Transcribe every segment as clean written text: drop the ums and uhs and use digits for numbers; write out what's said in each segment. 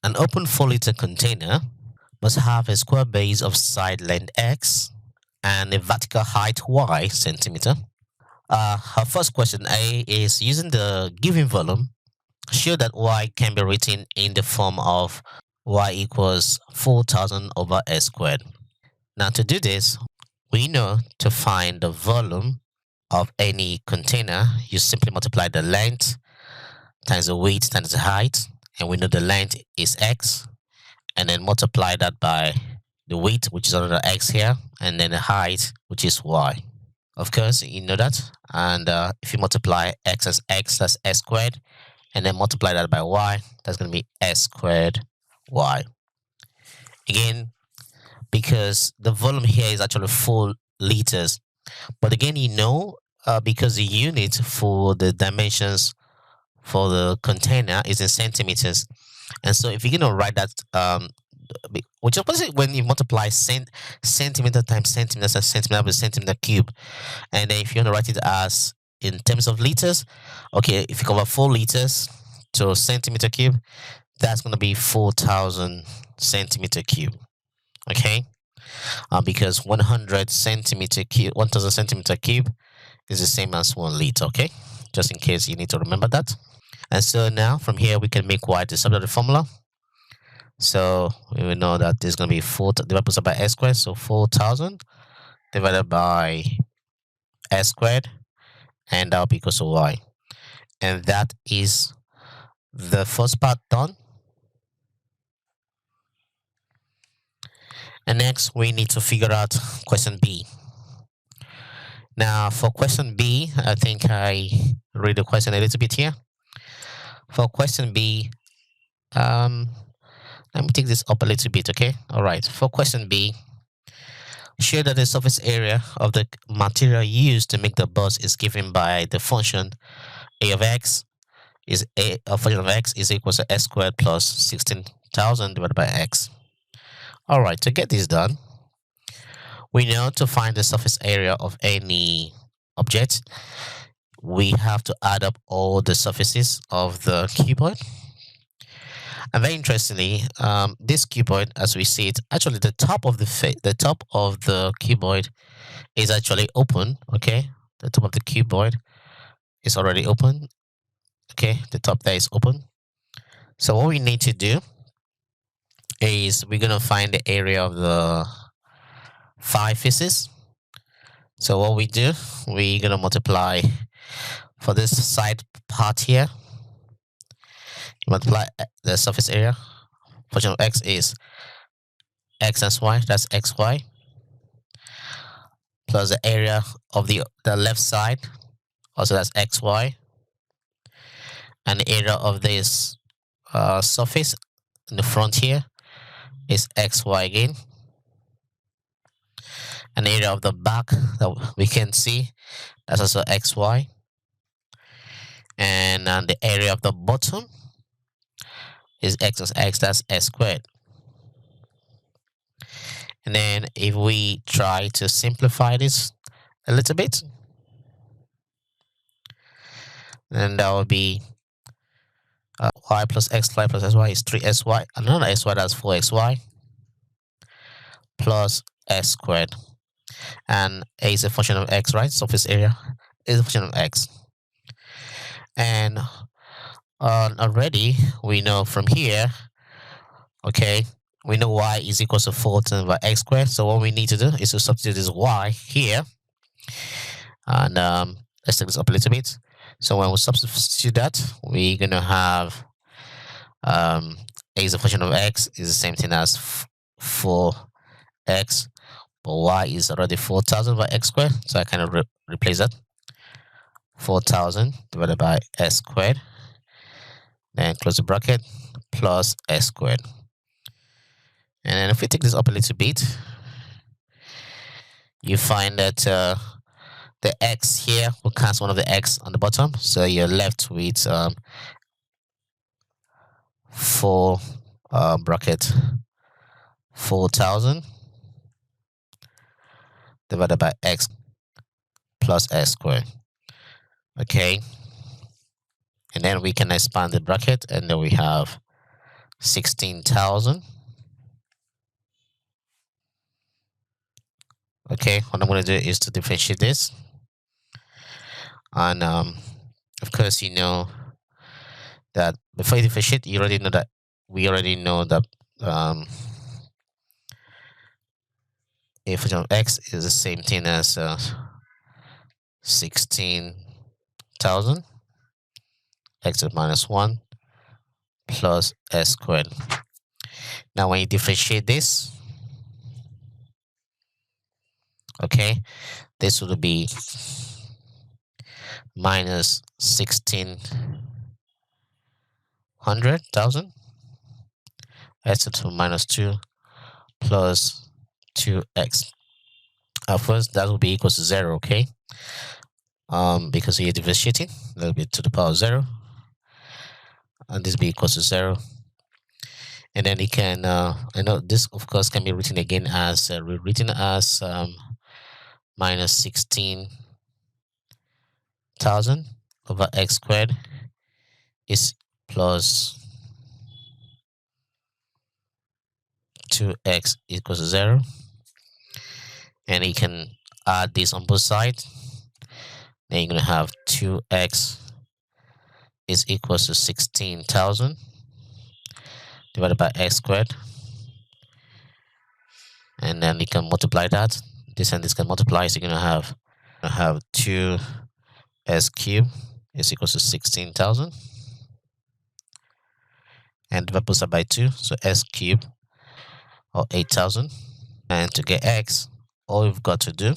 An open 4-liter container must have a square base of side length x and a vertical height y centimeter. Our first question A is using the given volume, show that y can be written in the form of y equals 4,000 over s squared. Now to do this, we know to find the volume of any container, you simply multiply the length times the width times the height, and we know the length is x, and then multiply that by the width, which is another x here, and then the height, which is y. Of course, you know that. And if you multiply x as x, that's s squared, and then multiply that by y, that's going to be s squared y. Again, because the volume here is actually 4 liters. But again, you know, because the unit for the dimensions for the container is in centimeters. And so if you're going to write that, which is when you multiply centimeter times centimeter times centimeter with centimeter cube. And then if you want to write it as in terms of liters, okay, if you convert 4 liters to centimeter cube, that's going to be 4,000 centimeter cube. Okay, because 100 centimeter cube, 1,000 centimeter cube is the same as 1 liter. Okay, just in case you need to remember that. And so now from here we can make y the sum of the formula. So we will know that this is going to be 4 divided by s squared, so 4,000 divided by s squared, and that will be equal to y. And that is the first part done. And next we need to figure out question B. Now for question B, I think I read the question a little bit here. For question B, let me take this up a little bit, okay? All right, for question B, show that the surface area of the material used to make the bus is given by the function a of x is a function of x is equal to s squared plus 16,000 divided by x. All right, to get this done, we know to find the surface area of any object, we have to add up all the surfaces of the cuboid. And very interestingly, this cuboid, as we see it, actually the top of the cuboid is actually open. Okay, the top of the cuboid is already open. Okay, the top there is open. So what we need to do is we're gonna find the area of the 5 faces. So what we do, we're gonna multiply for this side part here. Multiply the surface area. Function of x is x and y, that's xy, plus the area of the left side, also that's xy, and the area of this surface in the front here is xy again, and the area of the back that we can see, that's also xy, and the area of the bottom is x plus x, that's s squared. And then if we try to simplify this a little bit, then that will be y plus xy plus sy is 3sy, another sy, that's 4xy, plus s squared. And a is a function of x, right? Surface area is a function of x. And already we know from here, okay, we know y is equal to 4 times by x squared. So what we need to do is to substitute this y here. And let's take this up a little bit. So when we substitute that, we're going to have a is a function of x is the same thing as 4x, but y is already 4,000 by x squared. So I kind of replace that. 4,000 divided by s squared. Then close the bracket, plus s squared. And then if we take this up a little bit, you find that the x here will cancel one of the x on the bottom. So you're left with 4 bracket 4,000 divided by x plus s squared. Okay. And then we can expand the bracket, and then we have 16,000. Okay, what I'm going to do is to differentiate this. And of course, you know that before you differentiate, you already know that we already know that a function of x is the same thing as 16,000 x is minus 1 plus s squared. Now, when you differentiate this, okay, this would be minus 16,000 x to minus 2 plus 2x. First, that will be equal to 0, okay? Because you're differentiating, that will be to the power of 0. And this will be equal to 0. And then it can, I know this, of course, can be written again as, minus 16,000 over x squared is plus 2x equals to 0. And you can add this on both sides. Then you're going to have 2x is equals to 16,000 divided by x squared. And then you can multiply that. This and this can multiply, so you're going to have 2s cubed is equals to 16,000. And divide both sides by 2, so s cubed or 8,000. And to get x, all we've got to do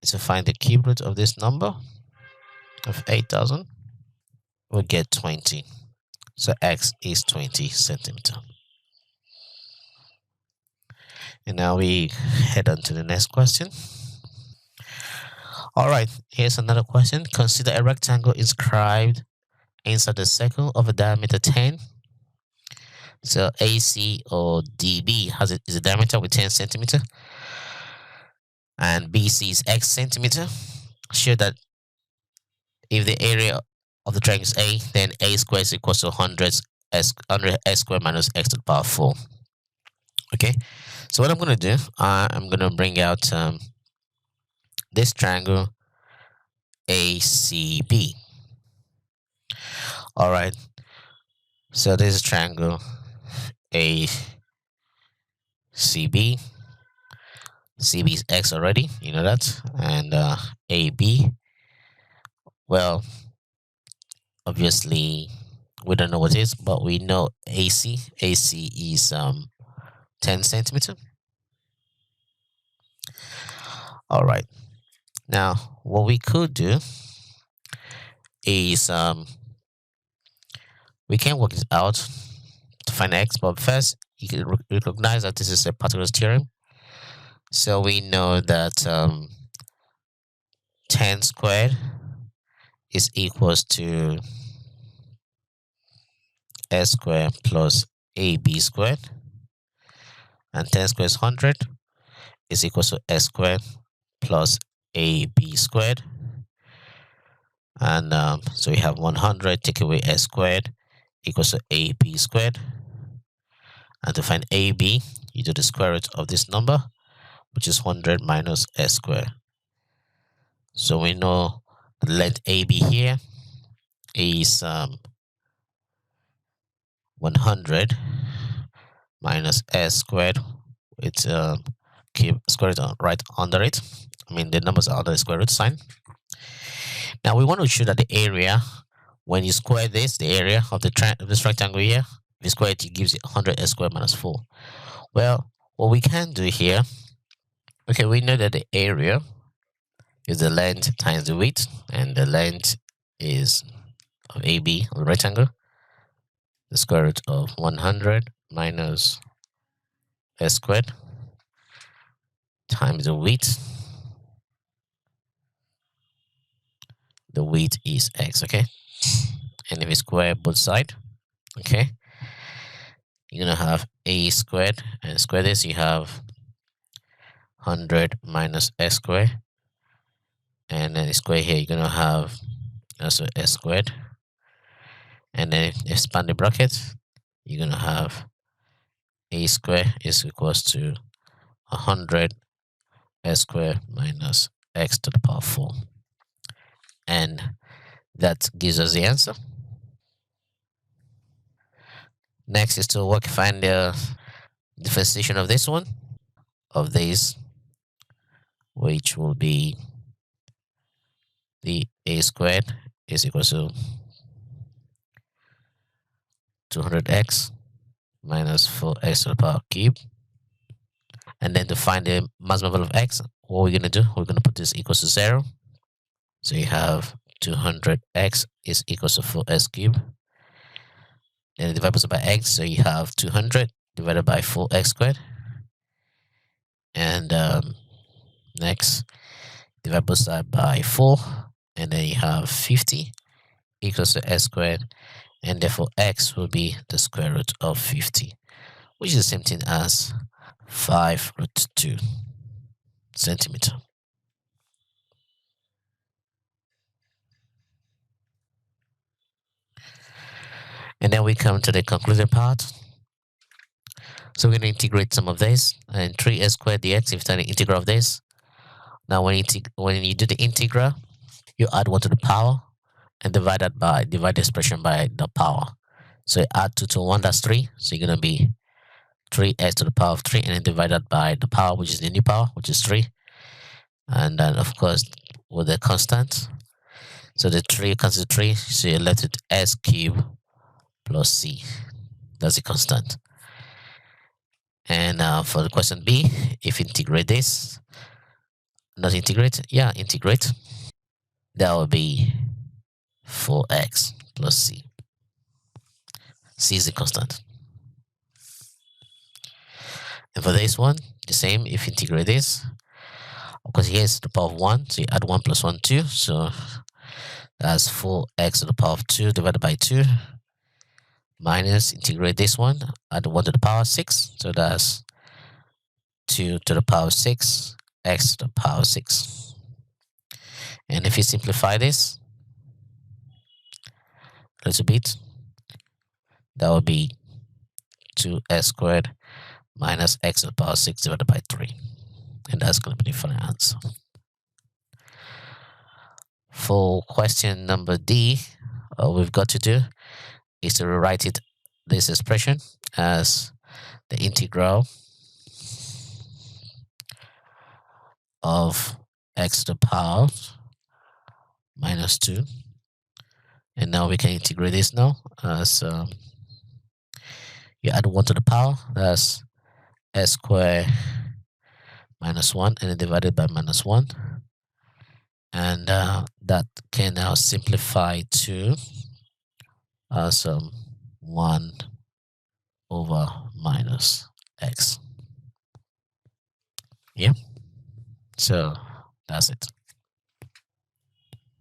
is to find the cube root of this number of 8,000. We'll get 20. So x is 20 centimeter. And now we head on to the next question. All right, here's another question. Consider a rectangle inscribed inside the circle of a diameter 10. So AC or DB is a diameter with 10 centimeter. And BC is x centimeter. Show that if the area of the triangle is A, then A squared is equal to 100 s squared minus x to the power 4. Okay, so what I'm going to do, I'm going to bring out this triangle ACB. All right, so this is triangle ACB. CB is x already, you know that, and AB, well, obviously we don't know what it is, but we know AC is 10 centimeter. All right, now what we could do is we can work it out to find x, but first you can recognize that this is a Pythagoras theorem. So we know that 10 squared is equals to s squared plus ab squared, and 10 squared is 100 is equals to s squared plus ab squared. And so we have 100 take away s squared equals to ab squared. And to find ab, you do the square root of this number, which is 100 minus s squared. So we know the length AB here is 100 minus s squared. It's keep square root right under it. I mean, the numbers are under the square root sign. Now we want to show that the area, when you square this, the area of this rectangle here, if you square it, it gives you 100 s squared minus 4. Well, what we can do here, okay, we know that the area is the length times the width, and the length is of AB of the rectangle, the square root of 100 minus s squared times the width. The width is x, okay? And if you square both sides, okay, you're gonna have a squared, and square this, you have 100 minus s squared, and then square here, you're gonna have also s squared, and then expand the bracket, you're gonna have a square is equals to 100 s squared minus x to the power 4, and that gives us the answer. Next is to find the differentiation of this one, of this, which will be the a squared is equal to 200x minus 4x to the power cube. And then to find the maximum value of x, what we're going to do, we're going to put this equals to 0. So you have 200x is equals to 4x cubed. And divide by x, so you have 200 divided by 4x squared. And next, divide both sides by 4, and then you have 50 equals to x squared, and therefore x will be the square root of 50, which is the same thing as 5 root 2 centimeter. And then we come to the concluding part. So we're going to integrate some of this, and 3x squared dx, if you take the integral of this. Now when you do the integral, you add 1 to the power and divide the expression by the power. So you add 2 to 1, that's 3. So you're going to be 3x to the power of 3, and then divide that by the power, which is the new power, which is 3. And then, of course, with the constant. So the 3 cancels 3, so you're left with s cubed plus c. That's the constant. And for the question B, if you integrate this, not integrate, yeah, integrate, that will be 4x plus c. C is the constant. And for this one, the same, if you integrate this, because here is the power of 1, so you add 1 plus 1, 2, so that's 4x to the power of 2 divided by 2, minus, integrate this one, add 1 to the power of 6, so that's 2 to the power of 6, x to the power of 6. And if you simplify this a little bit, that would be 2s squared minus x to the power of 6 divided by 3. And that's going to be the final answer. For question number D, all we've got to do is to rewrite this expression as the integral of x to the power minus 2. And now we can integrate this now as you add 1 to the power, that's s squared minus 1, and then divided by minus 1. And that can now simplify to 1 over minus x. Yeah, so that's it.